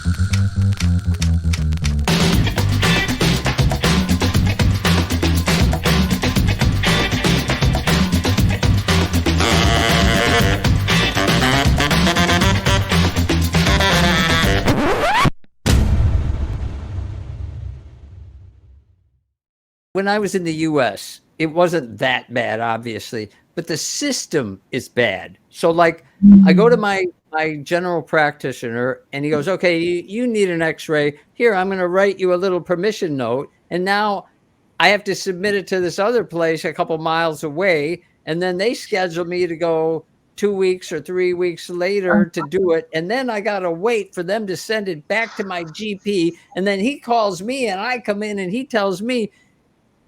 When I was in the US, it wasn't that bad, obviously, but the system is bad. So, like, I go to my general practitioner, and he goes, "Okay, you need an X-ray. Here, I'm going to write you a little permission note." And now I have to submit it to this other place a couple miles away, and then they schedule me to go 2 weeks or 3 weeks later to do it, and then I gotta wait for them to send it back to my GP, and then he calls me, and I come in, and he tells me,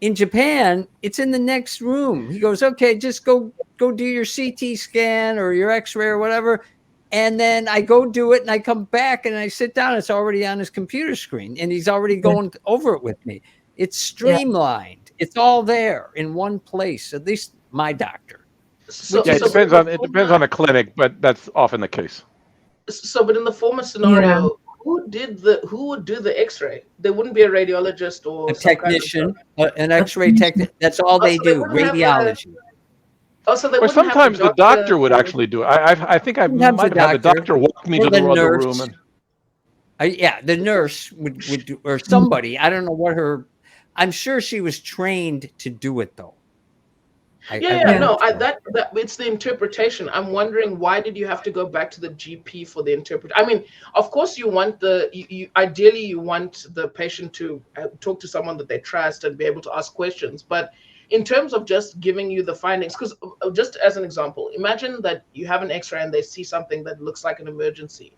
in Japan, it's in the next room. He goes, "Okay, just go do your CT scan or your X-ray or whatever." And then I go do it, and I come back, and I sit down. It's already on his computer screen, and he's already going over it with me. It's Yeah. streamlined. It's all there in one place. At least my doctor. So, Which Yeah, is so but in the it depends on former, the clinic, but that's often the case. but in the former Yeah. scenario, who would do the X-ray? There wouldn't be a radiologist a or some kind of. technician, an X-ray technician. That's all they So they do. wouldn't have Radiology. so they Or wouldn't have sometimes the doctor would or- actually do it. I think I Sometimes might the have had the doctor doctor walk me or to the the other nurse. room. And Yeah, the nurse would do, or somebody. I don't know what her. I'm sure she was trained to do it though. I Yeah, wouldn't. no, that it's the interpretation. I'm wondering, why did you have to go back to the GP for the interpret? I mean, of course you want ideally you want the patient to talk to someone that they trust and be able to ask questions. But in terms of just giving you the findings, because just as an example, imagine that you have an X-ray and they see something that looks like an emergency.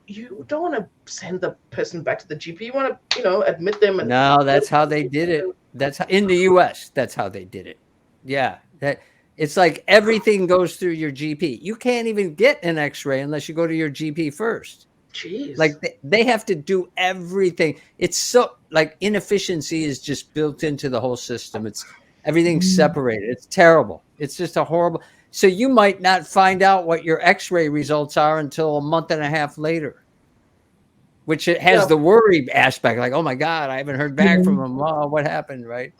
You don't want to send the person back to the GP. You want to admit them and No, that's how they did it. That's how, in the US. That's how they did it. Yeah, that it's like everything goes through your GP. You can't even get an X-ray unless you go to your GP first. Jeez. Like they have to do everything. It's so like inefficiency is just built into the whole system. It's everything's separated. It's terrible. It's just a horrible. So you might not find out what your X-ray results are until a month and a half later, which it has Yeah. the worry aspect. Like, oh my God, I haven't heard back from him. Oh, what happened? Right.